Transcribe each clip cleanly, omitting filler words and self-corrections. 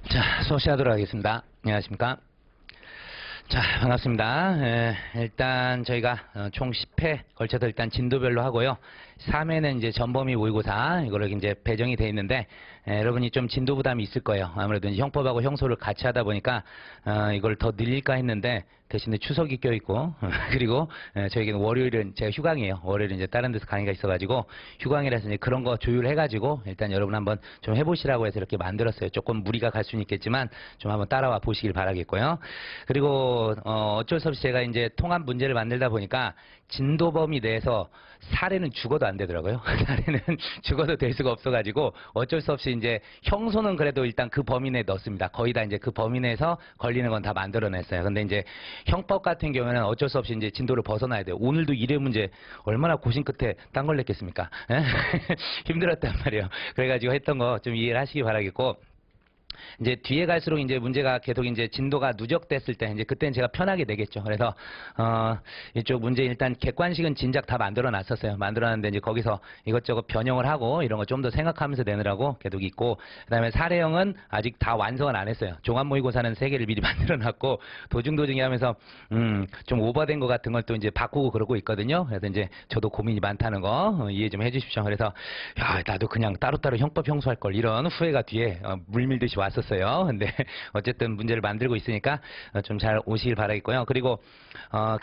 자, 수업 시작하도록 하겠습니다. 안녕하십니까. 자, 반갑습니다. 일단 저희가 총 10회 걸쳐서 일단 진도별로 하고요. 3회는 이제 전범위 모의고사 이거를 이제 배정이 돼 있는데 여러분이 좀 진도 부담이 있을 거예요. 아무래도 이제 형법하고 형소를 같이 하다 보니까 이걸 더 늘릴까 했는데 대신에 추석이 껴있고 그리고 저에게는 월요일은 제가 휴강이에요. 월요일은 이제 다른 데서 강의가 있어가지고 휴강이라서 이제 그런 거 조율해가지고 일단 여러분 한번 좀 해보시라고 해서 이렇게 만들었어요. 조금 무리가 갈 수는 있겠지만 좀 한번 따라와 보시길 바라겠고요. 그리고 어쩔 수 없이 제가 이제 통합 문제를 만들다 보니까 진도 범위 내에서 사례는 죽어도 안 되더라고요. 사례는 죽어도 될 수가 없어가지고 어쩔 수 없이 이제 형소는 그래도 일단 그 범위 내에 넣습니다. 거의 다 이제 그 범위 내에서 걸리는 건 다 만들어냈어요. 근데 이제 형법 같은 경우에는 어쩔 수 없이 이제 진도를 벗어나야 돼요. 오늘도 일회 문제 얼마나 고심 끝에 딴 걸 냈겠습니까? 힘들었단 말이에요. 그래가지고 했던 거 좀 이해를 하시기 바라겠고. 이제 뒤에 갈수록 이제 문제가 계속 이제 진도가 누적됐을 때 이제 그때는 제가 편하게 내겠죠. 그래서 이쪽 문제 일단 객관식은 진작 다 만들어 놨었어요. 만들어놨는데 이제 거기서 이것저것 변형을 하고 이런 거 좀 더 생각하면서 내느라고 계속 있고, 그다음에 사례형은 아직 다 완성은 안 했어요. 종합 모의고사는 3개를 미리 만들어 놨고 도중도중에 하면서 좀 오버된 거 같은 걸 또 이제 바꾸고 그러고 있거든요. 그래서 이제 저도 고민이 많다는 거 이해 좀 해주십시오. 그래서 야, 나도 그냥 따로따로 형법 형소할 걸 이런 후회가 뒤에 물밀듯이 왔었어요. 근데 어쨌든 문제를 만들고 있으니까 좀 잘 오시길 바라겠고요. 그리고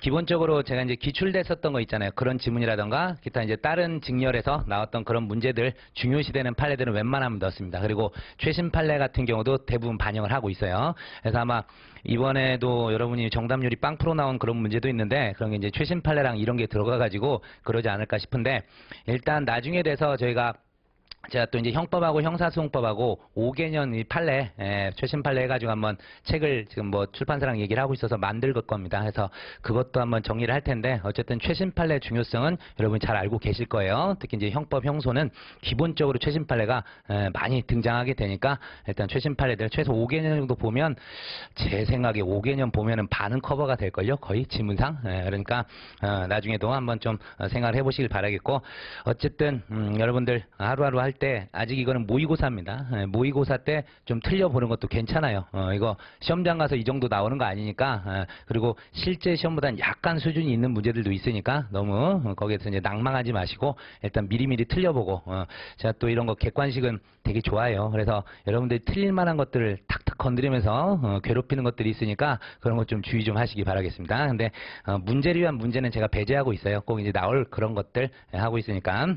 기본적으로 제가 이제 기출됐었던 거 있잖아요. 그런 지문이라던가 기타 이제 다른 직렬에서 나왔던 그런 문제들 중요시되는 판례들은 웬만하면 넣습니다. 그리고 최신 판례 같은 경우도 대부분 반영을 하고 있어요. 그래서 아마 이번에도 여러분이 정답률이 0% 나온 그런 문제도 있는데 그런 게 이제 최신 판례랑 이런 게 들어가가지고 그러지 않을까 싶은데, 일단 나중에 돼서 저희가 제가 또 이제 형법하고 형사소송법하고 5개년 이 판례, 최신 판례 해가지고 한번 책을 지금 뭐 출판사랑 얘기를 하고 있어서 만들 겁니다. 그래서 그것도 한번 정리를 할 텐데, 어쨌든 최신 판례 중요성은 여러분이 잘 알고 계실 거예요. 특히 이제 형법, 형소는 기본적으로 최신 판례가 많이 등장하게 되니까 일단 최신 판례들 최소 5개년 정도 보면 제 생각에 5개년 보면은 반은 커버가 될걸요. 거의 지문상. 그러니까 나중에도 한번 좀 생각을 해보시길 바라겠고, 어쨌든 여러분들 하루하루 할 때 아직 이거는 모의고사입니다. 모의고사 때 좀 틀려보는 것도 괜찮아요. 이거 시험장 가서 이 정도 나오는 거 아니니까. 그리고 실제 시험보다는 약간 수준이 있는 문제들도 있으니까 너무 거기에서 이제 낭망하지 마시고 일단 미리미리 틀려보고. 제가 또 이런 거 객관식은 되게 좋아해요. 그래서 여러분들이 틀릴 만한 것들을 탁탁 건드리면서 괴롭히는 것들이 있으니까 그런 것 좀 주의 좀 하시기 바라겠습니다. 근데 문제를 위한 문제는 제가 배제하고 있어요. 꼭 이제 나올 그런 것들 하고 있으니까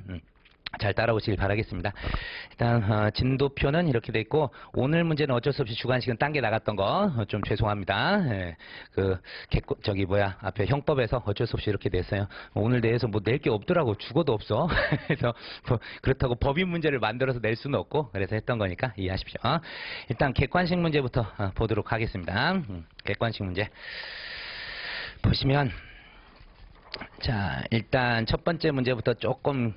잘 따라오시길 바라겠습니다. 일단 진도표는 이렇게 돼 있고, 오늘 문제는 어쩔 수 없이 주관식은 딴 게 나갔던 거 좀 죄송합니다. 앞에 형법에서 어쩔 수 없이 이렇게 됐어요. 오늘 내에서 뭐 낼 게 없더라고. 죽어도 없어. 그래서 뭐 그렇다고 법인 문제를 만들어서 낼 수는 없고 그래서 했던 거니까 이해하십시오. 일단 객관식 문제부터 보도록 하겠습니다. 객관식 문제 보시면, 자, 일단 첫 번째 문제부터 조금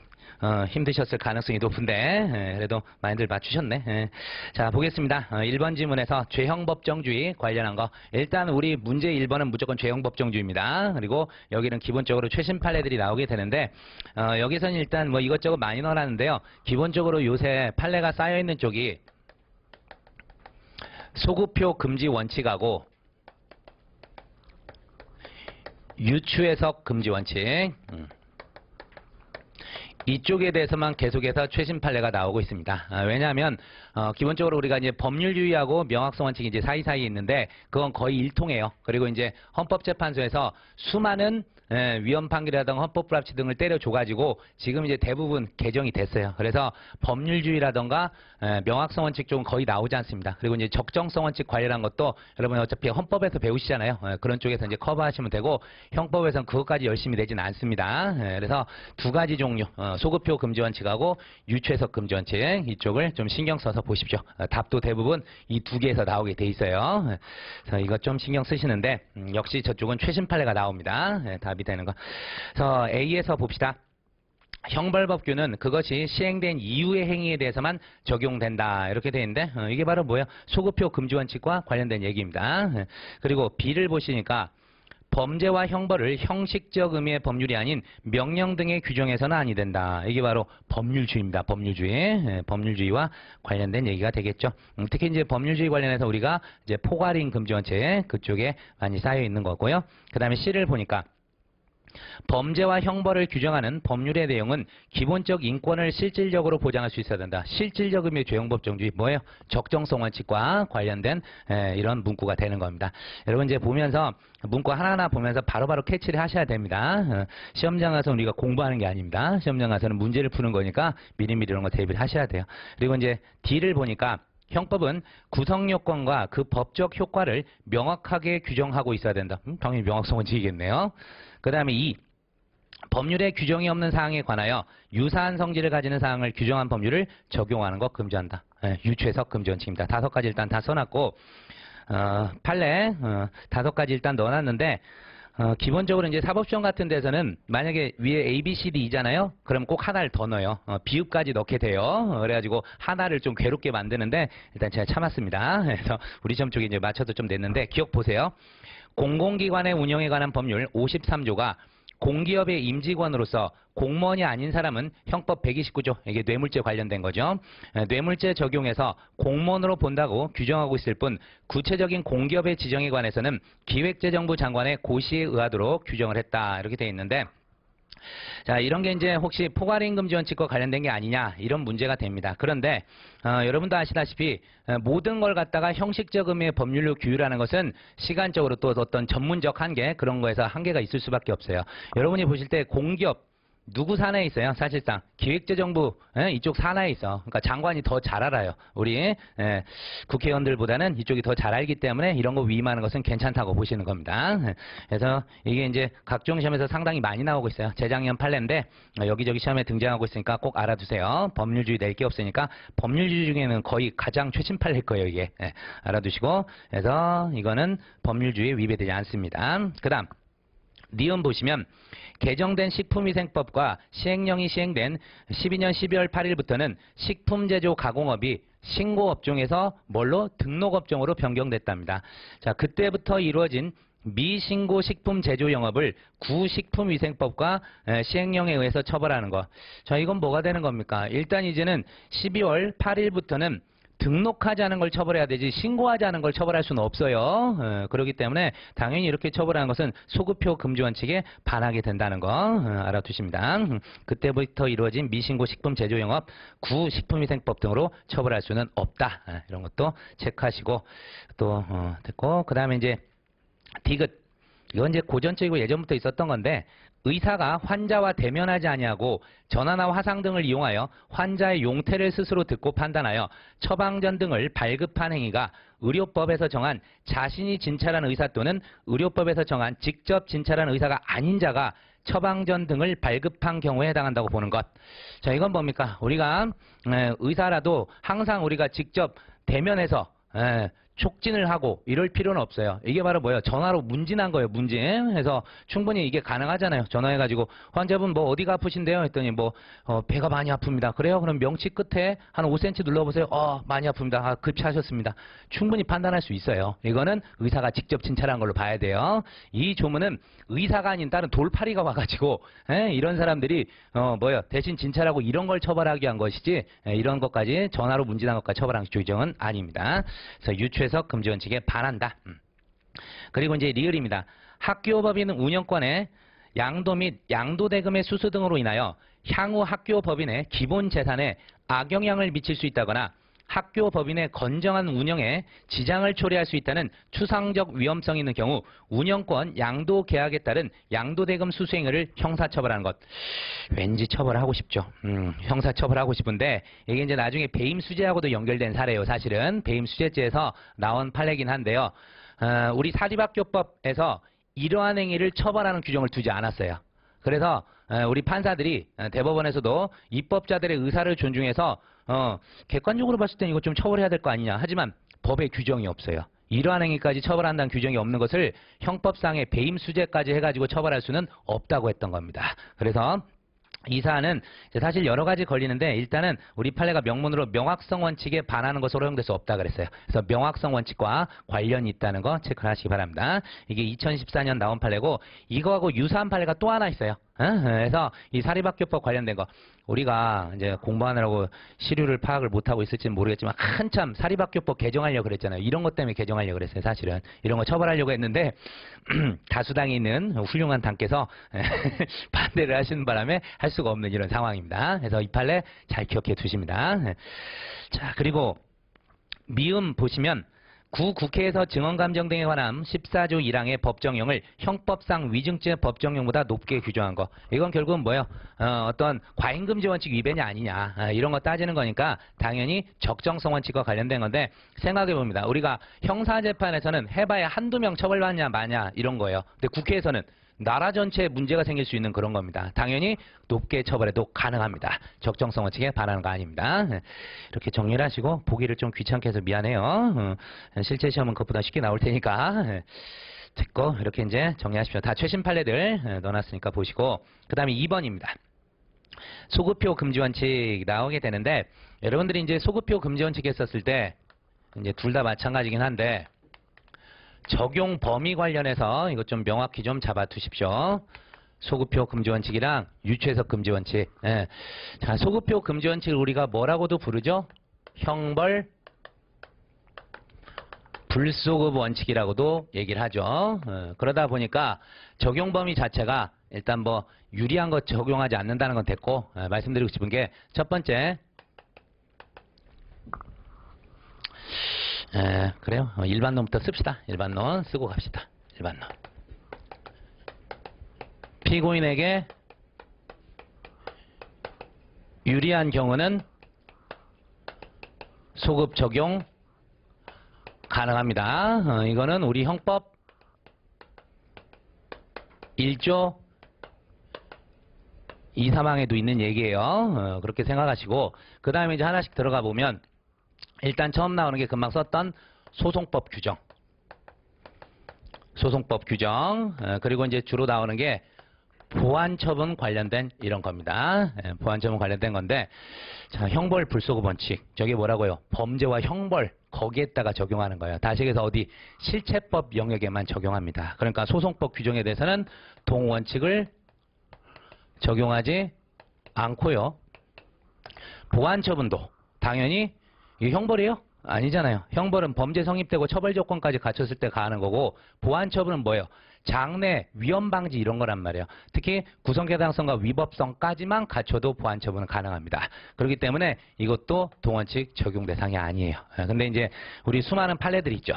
힘드셨을 가능성이 높은데 그래도 많이들 맞추셨네. 자, 보겠습니다. 1번 지문에서 죄형법정주의 관련한 거, 일단 우리 문제 1번은 무조건 죄형법정주의입니다. 그리고 여기는 기본적으로 최신 판례들이 나오게 되는데 여기서는 일단 뭐 이것저것 많이 넣어놨는데요. 기본적으로 요새 판례가 쌓여있는 쪽이 소급표 금지 원칙하고 유추해석 금지 원칙, 이쪽에 대해서만 계속해서 최신 판례가 나오고 있습니다. 왜냐하면 기본적으로 우리가 이제 법률주의하고 명확성 원칙이 이제 사이사이에 있는데 그건 거의 일통해요. 그리고 이제 헌법재판소에서 수많은 위헌 판결이라든가 헌법 불합치 등을 때려줘가지고 지금 이제 대부분 개정이 됐어요. 그래서 법률주의라든가 명확성 원칙 쪽은 거의 나오지 않습니다. 그리고 이제 적정성 원칙 관련한 것도 여러분 어차피 헌법에서 배우시잖아요. 그런 쪽에서 이제 커버하시면 되고, 형법에서는 그것까지 열심히 내지는 않습니다. 그래서 두 가지 종류, 소급표 금지 원칙하고 유추해석 금지 원칙, 이쪽을 좀 신경 써서 보십시오. 답도 대부분 이 두 개에서 나오게 돼 있어요. 그래서 이것 좀 신경 쓰시는데 역시 저쪽은 최신 판례가 나옵니다. 답이 되는 거. 그래서 A에서 봅시다. 형벌법규는 그것이 시행된 이후의 행위에 대해서만 적용된다, 이렇게 되어 있는데 이게 바로 뭐예요? 소급표 금지 원칙과 관련된 얘기입니다. 그리고 B를 보시니까 범죄와 형벌을 형식적 의미의 법률이 아닌 명령 등의 규정에서는 아니 된다. 이게 바로 법률주의입니다. 법률주의. 예, 법률주의와 관련된 얘기가 되겠죠. 특히 이제 법률주의 관련해서 우리가 이제 포괄인 금지원칙 그쪽에 많이 쌓여 있는 거고요. 그 다음에 C를 보니까 범죄와 형벌을 규정하는 법률의 내용은 기본적 인권을 실질적으로 보장할 수 있어야 된다. 실질적 의미의 죄형법정주의 뭐예요? 적정성 원칙과 관련된 이런 문구가 되는 겁니다. 여러분 이제 보면서 문구 하나하나 보면서 바로바로 캐치를 하셔야 됩니다. 시험장 가서 우리가 공부하는 게 아닙니다. 시험장 가서는 문제를 푸는 거니까 미리미리 이런 거 대비를 하셔야 돼요. 그리고 이제 D를 보니까 형법은 구성요건과 그 법적 효과를 명확하게 규정하고 있어야 된다. 당연히 명확성 원칙이겠네요. 그 다음에 2. 법률에 규정이 없는 사항에 관하여 유사한 성질을 가지는 사항을 규정한 법률을 적용하는 것 금지한다. 유추해석 금지 원칙입니다. 5가지 일단 다 써놨고 판례 5가지 일단 넣어놨는데 기본적으로 이제 사법시험 같은 데서는 만약에 위에 A, B, C, D잖아요. 그럼 꼭 하나를 더 넣어요. 비읍까지 넣게 돼요. 그래가지고 하나를 좀 괴롭게 만드는데 일단 제가 참았습니다. 그래서 우리 시험 쪽에 이제 맞춰도 좀 냈는데 기억 보세요. 공공기관의 운영에 관한 법률 53조가 공기업의 임직원으로서 공무원이 아닌 사람은 형법 129조, 이게 뇌물죄 관련된 거죠. 뇌물죄 적용해서 공무원으로 본다고 규정하고 있을 뿐 구체적인 공기업의 지정에 관해서는 기획재정부 장관의 고시에 의하도록 규정을 했다. 이렇게 돼 있는데 자, 이런 게 이제 혹시 포괄임금지원칙과 관련된 게 아니냐 이런 문제가 됩니다. 그런데 여러분도 아시다시피 모든 걸 갖다가 형식적 의미의 법률로 규율하는 것은 시간적으로 또 어떤 전문적 한계 그런 거에서 한계가 있을 수밖에 없어요. 여러분이 보실 때 공기업 누구 산하에 있어요? 사실상 기획재정부 이쪽 산하에 있어. 그러니까 장관이 더 잘 알아요. 우리 국회의원들보다는 이쪽이 더 잘 알기 때문에 이런 거 위임하는 것은 괜찮다고 보시는 겁니다. 그래서 이게 이제 각종 시험에서 상당히 많이 나오고 있어요. 재작년 판례인데 여기저기 시험에 등장하고 있으니까 꼭 알아두세요. 법률주의 낼 게 없으니까 법률주의 중에는 거의 가장 최신 판례일 거예요. 이게 알아두시고 그래서 이거는 법률주의에 위배되지 않습니다. 그 다음 니은 보시면 개정된 식품위생법과 시행령이 시행된 12년 12월 8일부터는 식품제조 가공업이 신고업종에서 뭘로? 등록업종으로 변경됐답니다. 자, 그때부터 이루어진 미신고 식품 제조 영업을 구식품위생법과 시행령에 의해서 처벌하는 거. 자, 이건 뭐가 되는 겁니까? 일단 이제는 12월 8일부터는 등록하지 않은 걸 처벌해야 되지 신고하지 않은 걸 처벌할 수는 없어요. 그렇기 때문에 당연히 이렇게 처벌하는 것은 소급표 금지 원칙에 반하게 된다는 거 알아두십니다. 그때부터 이루어진 미신고 식품 제조 영업 구식품위생법 등으로 처벌할 수는 없다. 이런 것도 체크하시고 또 됐고 그 다음에 이제 디귿 이건 이제 고전적이고 예전부터 있었던 건데 의사가 환자와 대면하지 아니하고 전화나 화상 등을 이용하여 환자의 용태를 스스로 듣고 판단하여 처방전 등을 발급한 행위가 의료법에서 정한 자신이 진찰한 의사 또는 의료법에서 정한 직접 진찰한 의사가 아닌 자가 처방전 등을 발급한 경우에 해당한다고 보는 것. 자, 이건 뭡니까? 우리가 의사라도 항상 우리가 직접 대면해서 촉진을 하고 이럴 필요는 없어요. 이게 바로 뭐예요? 전화로 문진한 거예요. 문진. 해서 충분히 이게 가능하잖아요. 전화해가지고 환자분 뭐 어디가 아프신데요? 했더니 뭐 배가 많이 아픕니다. 그래요? 그럼 명치 끝에 한 5cm 눌러보세요. 많이 아픕니다. 급체하셨습니다. 충분히 판단할 수 있어요. 이거는 의사가 직접 진찰한 걸로 봐야 돼요. 이 조문은 의사가 아닌 다른 돌팔이가 와가지고 이런 사람들이 대신 진찰하고 이런 걸 처벌하기 위한 것이지 이런 것까지 전화로 문진한 것까지 처벌한 규정은 아닙니다. 그래서 유추해석 금지 원칙에 반한다. 그리고 이제 리을입니다. 학교법인 운영권의 양도 및 양도대금의 수수 등으로 인하여 향후 학교법인의 기본 재산에 악영향을 미칠 수 있다거나 학교법인의 건정한 운영에 지장을 초래할 수 있다는 추상적 위험성이 있는 경우 운영권 양도 계약에 따른 양도대금 수수행위를 형사처벌하는 것. 왠지 처벌하고 싶죠. 형사처벌하고 싶은데 이게 이제 나중에 배임수재하고도 연결된 사례예요. 사실은 배임수재죄에서 나온 판례긴 한데요. 우리 사립학교법에서 이러한 행위를 처벌하는 규정을 두지 않았어요. 그래서 우리 판사들이 대법원에서도 입법자들의 의사를 존중해서 객관적으로 봤을 때는 이거 좀 처벌해야 될 거 아니냐. 하지만 법에 규정이 없어요. 이러한 행위까지 처벌한다는 규정이 없는 것을 형법상의 배임수재까지 해가지고 처벌할 수는 없다고 했던 겁니다. 그래서 이 사안은 사실 여러 가지 걸리는데 일단은 우리 판례가 명문으로 명확성 원칙에 반하는 것으로 허용될 수 없다 그랬어요. 그래서 명확성 원칙과 관련이 있다는 거 체크하시기 바랍니다. 이게 2014년 나온 판례고 이거하고 유사한 판례가 또 하나 있어요. 그래서 이 사립학교법 관련된 거 우리가 이제 공부하느라고 시류를 파악을 못하고 있을지는 모르겠지만 한참 사립학교법 개정하려고 그랬잖아요. 이런 것 때문에 개정하려고 그랬어요. 사실은 이런 거 처벌하려고 했는데 다수당이 있는 훌륭한 당께서 반대를 하시는 바람에 할 수가 없는 이런 상황입니다. 그래서 이 판례 잘 기억해 두십니다. 자, 그리고 미음 보시면 국회에서 증언감정 등에 관한 14조 1항의 법정형을 형법상 위증죄 법정형보다 높게 규정한 거. 이건 결국은 뭐예요? 어떤 과잉금지 원칙 위반이 아니냐. 이런 거 따지는 거니까 당연히 적정성 원칙과 관련된 건데 생각해 봅니다. 우리가 형사재판에서는 해봐야 한두 명 처벌받냐 마냐 이런 거예요. 근데 국회에서는 나라 전체에 문제가 생길 수 있는 그런 겁니다. 당연히 높게 처벌해도 가능합니다. 적정성 원칙에 반하는 거 아닙니다. 이렇게 정리를 하시고 보기를 좀 귀찮게 해서 미안해요. 실제 시험은 그것보다 쉽게 나올 테니까 됐고 이렇게 이제 정리하십시오. 다 최신 판례들 넣어놨으니까 보시고 그 다음에 2번입니다. 소급표 금지 원칙 나오게 되는데 여러분들이 이제 소급표 금지 원칙 했었을 때 이제 둘 다 마찬가지긴 한데 적용 범위 관련해서 이것 좀 명확히 좀 잡아 두십시오. 소급표 금지 원칙이랑 유추해석 금지 원칙. 예. 자, 소급표 금지 원칙을 우리가 뭐라고도 부르죠? 형벌 불소급 원칙이라고도 얘기를 하죠. 그러다 보니까 적용 범위 자체가 일단 뭐 유리한 것 적용하지 않는다는 건 됐고 말씀드리고 싶은 게 첫 번째 그래요. 일반론부터 씁시다. 일반론 쓰고 갑시다. 일반론. 피고인에게 유리한 경우는 소급 적용 가능합니다. 이거는 우리 형법 1조 2, 3항에도 있는 얘기예요. 그렇게 생각하시고 그 다음에 이제 하나씩 들어가 보면 일단 처음 나오는 게 금방 썼던 소송법 규정. 소송법 규정. 그리고 이제 주로 나오는 게 보완처분 관련된 이런 겁니다. 보완처분 관련된 건데 자, 형벌 불소급 원칙. 저게 뭐라고요? 범죄와 형벌 거기에다가 적용하는 거예요. 다시 해서 어디 실체법 영역에만 적용합니다. 그러니까 소송법 규정에 대해서는 동원칙을 적용하지 않고요. 보완처분도 당연히 이 형벌이에요? 아니잖아요. 형벌은 범죄 성립되고 처벌 조건까지 갖췄을 때 가하는 거고 보완처분은 뭐예요? 장래, 위험 방지 이런 거란 말이에요. 특히 구성개당성과 위법성까지만 갖춰도 보완처분은 가능합니다. 그렇기 때문에 이것도 동원칙 적용 대상이 아니에요. 근데 이제 우리 수많은 판례들이 있죠.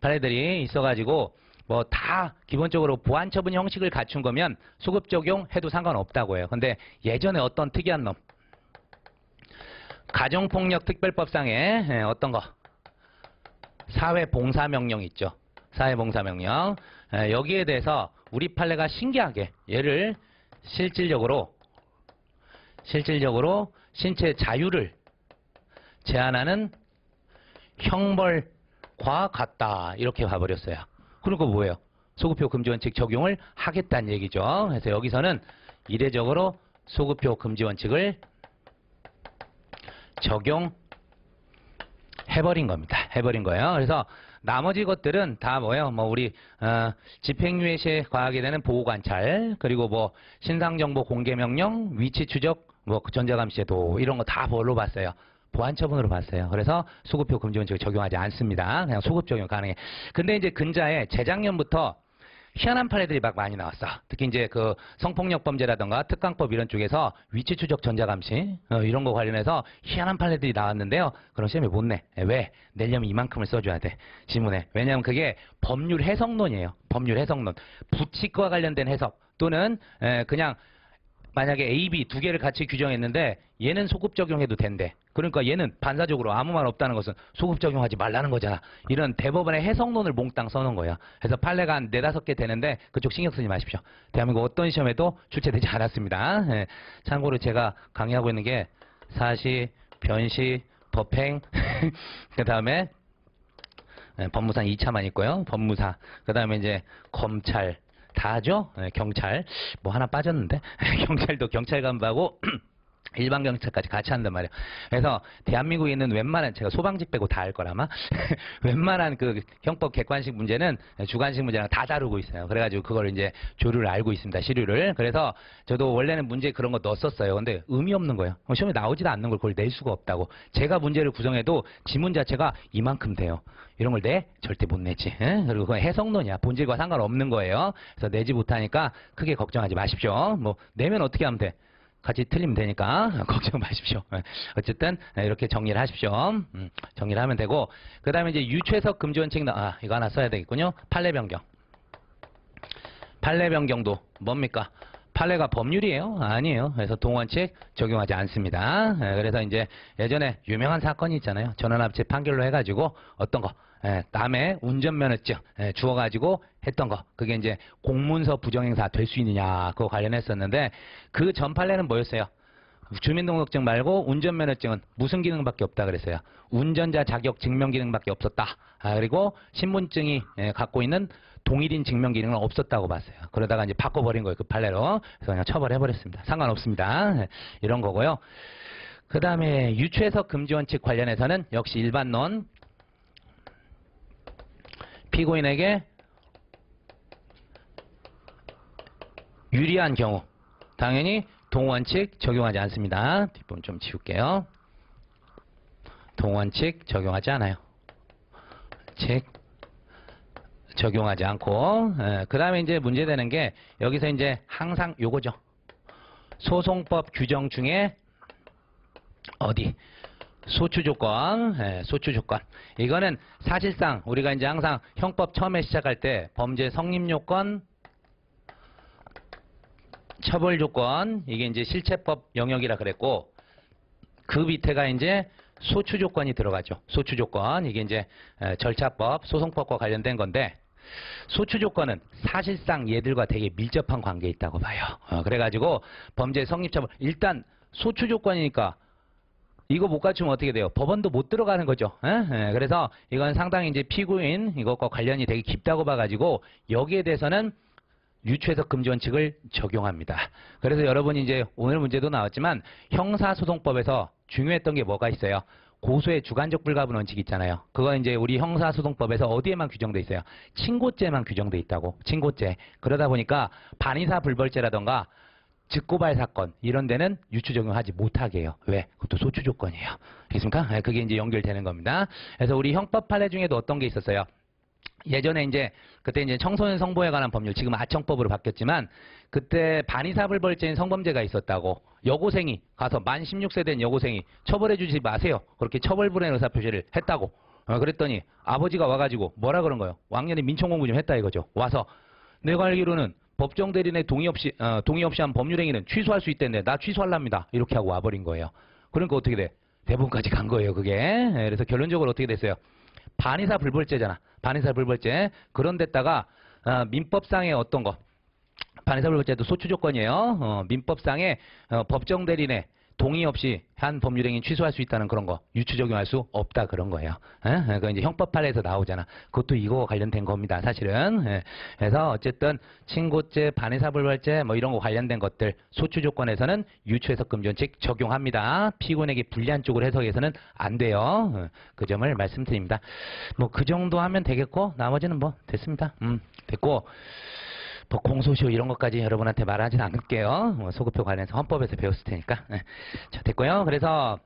판례들이 있어가지고 뭐 다 기본적으로 보완처분 형식을 갖춘 거면 소급 적용해도 상관없다고 해요. 근데 예전에 어떤 특이한 놈 가정폭력 특별법상에 어떤 거 사회봉사명령 있죠. 사회봉사명령 여기에 대해서 우리 판례가 신기하게 얘를 실질적으로 신체 자유를 제한하는 형벌과 같다 이렇게 봐버렸어요. 그러니까 뭐예요? 소급표 금지원칙 적용을 하겠다는 얘기죠. 그래서 여기서는 이례적으로 소급표 금지원칙을 적용해버린 겁니다. 해버린 거예요. 그래서 나머지 것들은 다 뭐예요? 뭐 우리 집행유예 시에 과하게 되는 보호관찰, 그리고 뭐 신상정보 공개명령, 위치 추적, 뭐 전자감시제도 이런 거 다 뭘로 봤어요? 보완처분으로 봤어요. 그래서 소급표 금지원칙을 적용하지 않습니다. 그냥 소급 적용 가능해. 근데 이제 근자에 재작년부터 희한한 판례들이 막 많이 나왔어. 특히 이제 그 성폭력 범죄라던가 특강법 이런 쪽에서 위치 추적 전자감시 이런 거 관련해서 희한한 판례들이 나왔는데요. 그럼 시험에 못 내. 왜? 내려면 이만큼을 써줘야 돼. 지문에. 왜냐하면 그게 법률 해석론이에요. 법률 해석론. 부칙과 관련된 해석 또는 그냥 만약에 A, B 두 개를 같이 규정했는데 얘는 소급 적용해도 된대. 그러니까 얘는 반사적으로 아무 말 없다는 것은 소급 적용하지 말라는 거잖아. 이런 대법원의 해석론을 몽땅 써놓은 거예요. 그래서 판례가 한 4-5개 되는데 그쪽 신경 쓰지 마십시오. 대한민국 어떤 시험에도 출제되지 않았습니다. 참고로 제가 강의하고 있는 게 사시, 변시, 법행 그 다음에 법무사 2차만 있고요. 법무사 그 다음에 이제 검찰 다 하죠. 경찰 뭐 하나 빠졌는데 경찰도 경찰 간부하고 일반 경찰까지 같이 한단 말이에요. 그래서 대한민국에 있는 웬만한 제가 소방직 빼고 다 할 거라마 웬만한 그 형법 객관식 문제는 주관식 문제랑 다 다루고 있어요. 그래가지고 그걸 이제 조류를 알고 있습니다. 시류를. 그래서 저도 원래는 문제 그런 거 넣었었어요. 근데 의미 없는 거예요. 시험에 나오지도 않는 걸 그걸 낼 수가 없다고. 제가 문제를 구성해도 지문 자체가 이만큼 돼요. 이런 걸 내? 절대 못 내지. 그리고 그건 해석론이야. 본질과 상관없는 거예요. 그래서 내지 못하니까 크게 걱정하지 마십시오. 뭐 내면 어떻게 하면 돼? 같이 틀리면 되니까 걱정 마십시오. 어쨌든 이렇게 정리를 하십시오. 정리를 하면 되고, 그 다음에 이제 유최석 금지원칙 이거 하나 써야 되겠군요. 판례 변경. 판례 변경도 뭡니까? 판례가 법률이에요? 아니에요. 그래서 동원칙 적용하지 않습니다. 그래서 이제 예전에 유명한 사건이 있잖아요. 전원합치 판결로 해가지고 어떤 거 남의 운전면허증 주어가지고 했던 거, 그게 이제 공문서 부정행사 될 수 있느냐, 그거 관련했었는데, 그 전 판례는 뭐였어요? 주민등록증 말고 운전면허증은 무슨 기능밖에 없다 그랬어요? 운전자 자격 증명 기능밖에 없었다. 그리고 신분증이 갖고 있는 동일인 증명 기능은 없었다고 봤어요. 그러다가 이제 바꿔버린 거예요, 그 판례로. 그래서 그냥 처벌해버렸습니다. 상관없습니다. 이런 거고요. 그 다음에 유추해석 금지원칙 관련해서는 역시 일반론, 피고인에게 유리한 경우 당연히 동원칙 적용하지 않습니다. 뒷부분 좀 지울게요. 동원칙 적용하지 않아요. 칙 적용하지 않고, 그 다음에 이제 문제되는 게 여기서 이제 항상 요거죠. 소송법 규정 중에 어디? 소추조건, 소추조건. 이거는 사실상 우리가 이제 항상 형법 처음에 시작할 때 범죄 성립요건, 처벌조건, 이게 이제 실체법 영역이라 그랬고, 그 밑에가 이제 소추조건이 들어가죠. 소추조건. 이게 이제 절차법, 소송법과 관련된 건데, 소추조건은 사실상 얘들과 되게 밀접한 관계에 있다고 봐요. 그래가지고 범죄 성립처벌, 일단 소추조건이니까 이거 못 갖추면 어떻게 돼요? 법원도 못 들어가는 거죠. 그래서 이건 상당히 이제 피고인 이것과 관련이 되게 깊다고 봐가지고 여기에 대해서는 유추해석 금지원칙을 적용합니다. 그래서 여러분이 이제 오늘 문제도 나왔지만 형사소송법에서 중요했던 게 뭐가 있어요? 고소의 주관적 불가분 원칙이 있잖아요. 그거 이제 우리 형사소송법에서 어디에만 규정돼 있어요? 친고죄만 규정돼 있다고. 친고죄. 그러다 보니까 반의사 불벌죄라던가 직고발 사건 이런 데는 유추 적용하지 못하게 해요. 왜? 그것도 소추 조건이에요. 알겠습니까? 그게 이제 연결되는 겁니다. 그래서 우리 형법 판례 중에도 어떤 게 있었어요? 예전에 이제 그때 이제 청소년 성보에 관한 법률, 지금 아청법으로 바뀌었지만 그때 반의사불벌죄인 성범죄가 있었다고. 여고생이 가서 만 16세 된 여고생이 처벌해 주지 마세요. 그렇게 처벌불행 의사표시를 했다고. 그랬더니 아버지가 와가지고 뭐라 그런 거예요? 왕년에 민청공부 좀 했다 이거죠. 와서 내가 알기로는 법정 대리인의 동의 없이 한 법률행위는 취소할 수 있다는데 나 취소하랍니다. 이렇게 하고 와버린 거예요. 그러니까 어떻게 돼? 대법원까지 간 거예요, 그게. 그래서 결론적으로 어떻게 됐어요? 반의사 불벌죄잖아. 반의사 불벌죄. 그런 데다가 민법상의 어떤 거, 반의사 불벌죄도 소추 조건이에요. 민법상의 법정 대리인의 동의 없이 한 법률행위 취소할 수 있다는 그런 거 유추 적용할 수 없다 그런 거예요. 그거 이제 형법 판례에서 나오잖아. 그것도 이거 관련된 겁니다, 사실은. 그래서 어쨌든 친고죄, 반의사불벌죄 뭐 이런 거 관련된 것들 소추 조건에서는 유추해석 금지원칙 적용합니다. 피고인에게 불리한 쪽으로 해석해서는 안 돼요. 그 점을 말씀드립니다. 뭐 그 정도 하면 되겠고 나머지는 뭐 됐습니다. 됐고. 뭐 공소시효 이런 것까지 여러분한테 말하진 않을게요. 뭐 소급표 관련해서 헌법에서 배웠을 테니까. 자, 됐고요. 그래서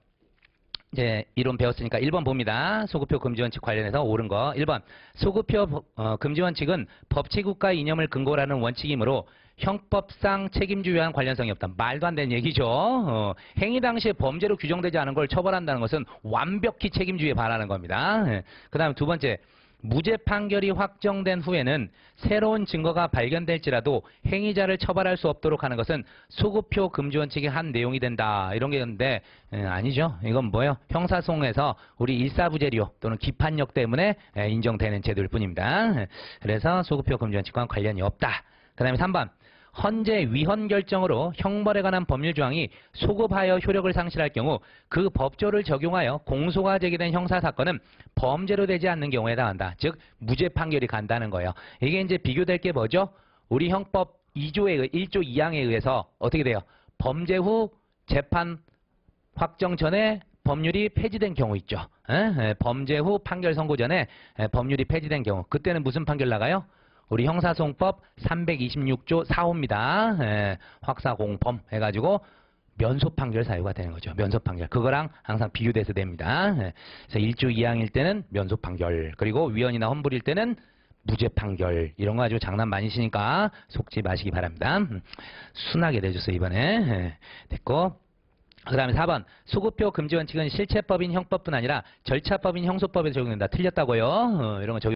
이제 이론 배웠으니까 1번 봅니다. 소급표 금지원칙 관련해서 옳은 거. 1번 소급표 금지원칙은 법치국가 이념을 근거로 하는 원칙이므로 형법상 책임주의와는 관련성이 없다. 말도 안 되는 얘기죠. 행위 당시에 범죄로 규정되지 않은 걸 처벌한다는 것은 완벽히 책임주의에 반하는 겁니다. 그 다음 두 번째, 무죄 판결이 확정된 후에는 새로운 증거가 발견될지라도 행위자를 처벌할 수 없도록 하는 것은 소급표 금지원칙의 한 내용이 된다. 이런 게 있는데 아니죠. 이건 뭐예요? 형사소송에서 우리 일사부재료 또는 기판력 때문에 인정되는 제도일 뿐입니다. 그래서 소급표 금지원칙과는 관련이 없다. 그 다음에 3번. 헌재 위헌 결정으로 형벌에 관한 법률 조항이 소급하여 효력을 상실할 경우 그 법조를 적용하여 공소가 제기된 형사사건은 범죄로 되지 않는 경우에 해당한다. 즉 무죄 판결이 간다는 거예요. 이게 이제 비교될 게 뭐죠? 우리 형법 2조의 1조 2항에 의해서 어떻게 돼요? 범죄 후 재판 확정 전에 법률이 폐지된 경우 있죠. 범죄 후 판결 선고 전에 법률이 폐지된 경우. 그때는 무슨 판결 나가요? 우리 형사소송법 326조 4호입니다. 확사공범 해가지고 면소 판결 사유가 되는 거죠. 면소 판결. 그거랑 항상 비교돼서 됩니다. 그래서 1조 2항일 때는 면소 판결. 그리고 위헌이나 험불일 때는 무죄 판결. 이런 거 가지고 장난 많이 치니까 속지 마시기 바랍니다. 순하게 내줬어요, 이번에. 됐고. 그 다음에 4번. 수급표 금지 원칙은 실체법인 형법뿐 아니라 절차법인 형소법에 적용된다. 틀렸다고요. 이런 거 적용